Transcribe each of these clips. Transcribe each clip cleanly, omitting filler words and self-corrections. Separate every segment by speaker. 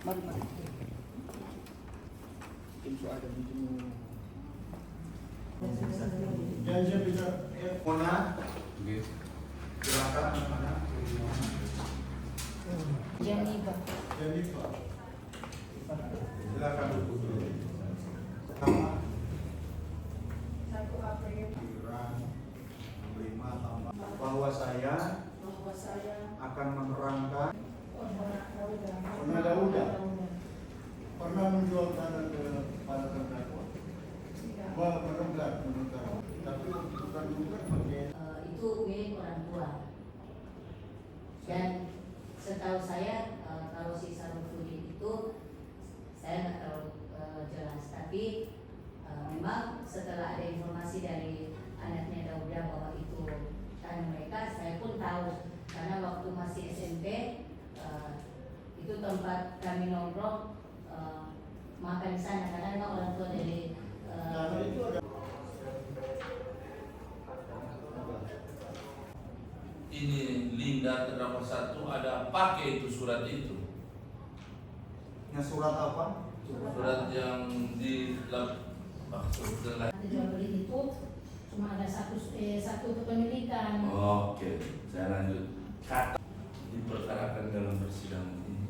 Speaker 1: Mari. Tim ada di Mona, silakan mana?
Speaker 2: Jennifer.
Speaker 1: Silakan duduk dulu.
Speaker 2: Satu April.
Speaker 1: Menerima tambah bahwa saya akan menerangkan
Speaker 3: pernah menjual tanah ke para terdakwa, menenggak, tapi bukan pakai
Speaker 2: Itu milik orang tua. Dan setahu saya kalau si Sarifudin itu saya nggak terlalu jelas, tapi memang setelah ada informasi dari anaknya Dauda bahwa itu tanah mereka, saya pun tahu karena waktu masih SMP itu tempat kami nongkrong makan di sana karena memang orang tua dari
Speaker 3: itu ada.
Speaker 4: Ini Linda terdakwa satu ada pakai itu surat itu.
Speaker 1: yang surat apa?
Speaker 4: Surat yang di maksud
Speaker 2: jual beli itu cuma ada satu kepemilikan.
Speaker 4: Oke, saya lanjut. Kata diperkarakan dalam persidangan ini.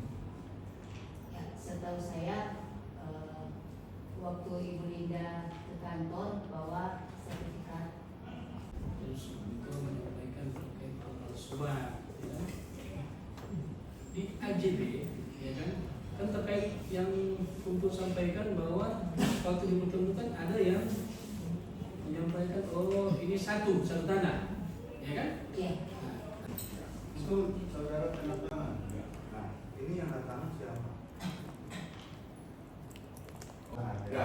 Speaker 2: Ya, setahu saya waktu Ibu Linda ke kantor bawa sertifikat.
Speaker 5: Terus itu menyampaikan terkait pemalsuan, ya. Di AJB, ya kan terkait yang untuk sampaikan bahwa waktu dipertemukan ada yang menyampaikan ini satu tanah, ya kan?
Speaker 2: Iya.
Speaker 3: Itu saudara tanda tangan.
Speaker 1: Nah, ini yang datang siapa?
Speaker 3: Ya,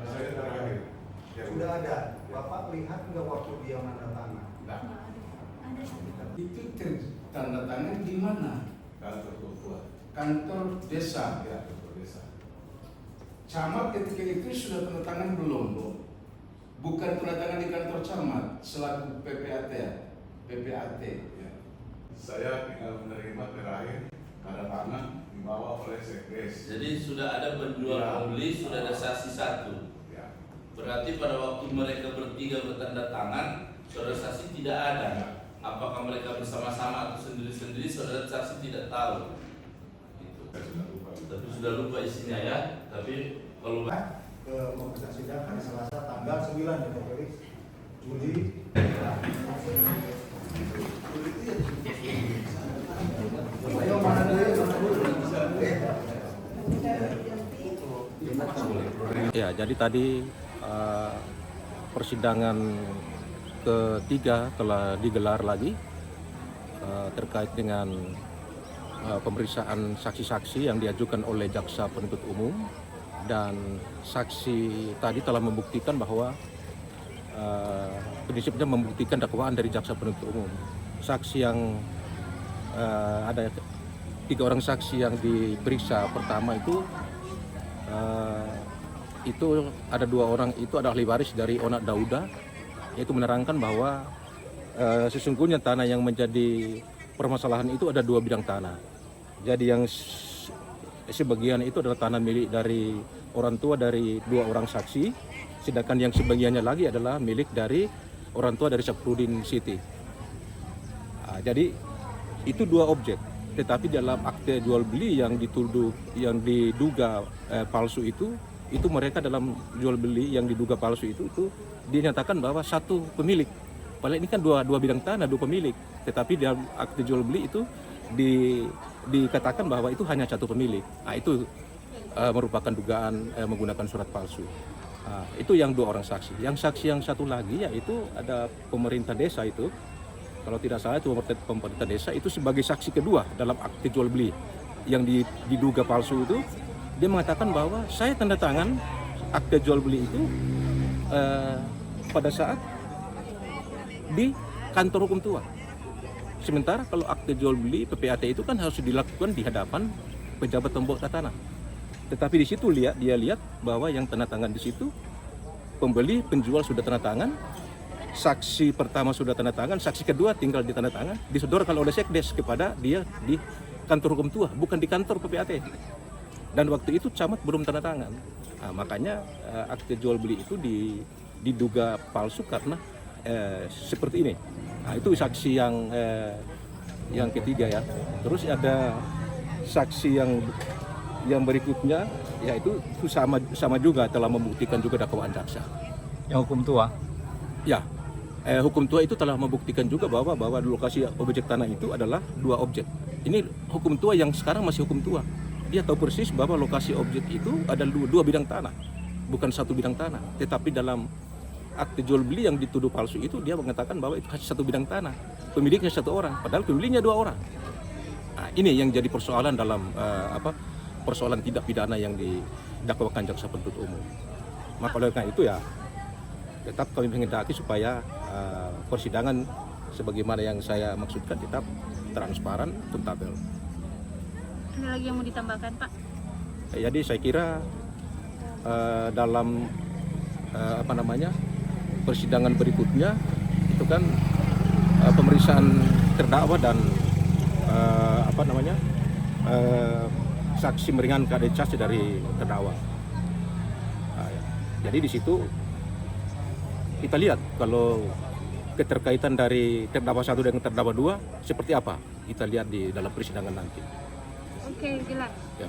Speaker 3: saya terakhir.
Speaker 1: Ya, sudah ada. Bapak lihat nggak waktu dia nanda tangan?
Speaker 6: Itu tanda tangan di mana?
Speaker 3: Kantor ketua.
Speaker 6: Kantor desa.
Speaker 3: Ya, kantor desa.
Speaker 6: Camat ketika itu sudah tanda tangan belum, Bu? Bukan tanda tangan di kantor camat selaku PPAT ya? PPAT.
Speaker 3: Ya. Saya tinggal menerima terakhir tanda tangan dibawa oleh sekdes.
Speaker 4: Jadi sudah ada penjual pembeli, sudah ada saksi satu.
Speaker 3: Ya.
Speaker 4: Berarti pada waktu mereka bertiga bertanda tangan, saudara saksi tidak ada. Apakah mereka bersama-sama atau sendiri-sendiri, saudara saksi tidak tahu. Itu.
Speaker 3: Saya sudah lupa.
Speaker 4: Tapi sudah lupa isinya ya. Tapi kalau
Speaker 1: Ke pemeriksaan sidang hari Selasa tanggal 9 Juli. Ayo mana dulu?
Speaker 7: Ya, jadi tadi persidangan ketiga telah digelar lagi terkait dengan pemeriksaan saksi-saksi yang diajukan oleh jaksa penuntut umum, dan saksi tadi telah membuktikan bahwa prinsipnya membuktikan dakwaan dari jaksa penuntut umum. Saksi yang ada 3 orang saksi yang diperiksa pertama itu ada 2 orang itu adalah ahli waris dari Onak Dauda, yaitu menerangkan bahwa sesungguhnya tanah yang menjadi permasalahan itu ada 2 bidang tanah. Jadi yang sebagian itu adalah tanah milik dari orang tua dari 2 orang saksi, sedangkan yang sebagiannya lagi adalah milik dari orang tua dari Syafruddin Siti. Jadi itu 2 objek, tetapi dalam akte jual beli yang diduga palsu itu mereka dalam jual beli yang diduga palsu itu dinyatakan bahwa 1 pemilik. Padahal ini kan dua bidang tanah, 2 pemilik, tetapi dalam akte jual beli itu dikatakan bahwa itu hanya 1 pemilik. Itu merupakan dugaan menggunakan surat palsu. Itu yang 2 orang saksi. Yang saksi yang satu lagi yaitu ada pemerintah desa itu kalau tidak salah itu pemerintah desa itu sebagai saksi kedua dalam akte jual beli yang diduga palsu itu. Dia mengatakan bahwa saya tanda tangan akte jual beli itu pada saat di kantor hukum tua. Sementara kalau akte jual beli PPAT itu kan harus dilakukan di hadapan pejabat pembuat tanah. Tetapi di situ dia lihat bahwa yang tanda tangan di situ pembeli, penjual sudah tanda tangan, saksi pertama sudah tanda tangan, saksi kedua tinggal di tanda tangan, disodorkan oleh sekdes kepada dia di kantor hukum tua, bukan di kantor PPAT. Dan waktu itu camat belum tanda tangan. Nah, makanya akte jual beli itu diduga palsu karena seperti ini. Nah, itu saksi yang ketiga ya. Terus ada saksi yang berikutnya, yaitu itu sama juga telah membuktikan juga dakwaan jaksa.
Speaker 8: Yang hukum tua?
Speaker 7: Ya, hukum tua itu telah membuktikan juga bahwa lokasi objek tanah itu adalah 2 objek. Ini hukum tua yang sekarang masih hukum tua. Dia tahu persis bahwa lokasi objek itu ada 2 bidang tanah, bukan 1 bidang tanah. Tetapi dalam akte jual beli yang dituduh palsu itu dia mengatakan bahwa itu hanya 1 bidang tanah, pemiliknya 1 orang, padahal pemiliknya 2 orang. Nah, ini yang jadi persoalan dalam persoalan tindak pidana yang didakwakan jaksa penuntut umum. Maka oleh karena itu ya tetap kami menghendaki supaya persidangan sebagaimana yang saya maksudkan tetap transparan, akuntabel.
Speaker 9: Ada lagi yang mau ditambahkan, Pak?
Speaker 7: Jadi saya kira dalam persidangan berikutnya itu kan pemeriksaan terdakwa dan saksi meringankan caci dari terdakwa. Nah, ya. Jadi di situ kita lihat kalau keterkaitan dari terdakwa 1 dengan terdakwa 2 seperti apa, kita lihat di dalam persidangan nanti.
Speaker 9: Oke, jelas.
Speaker 7: Ya.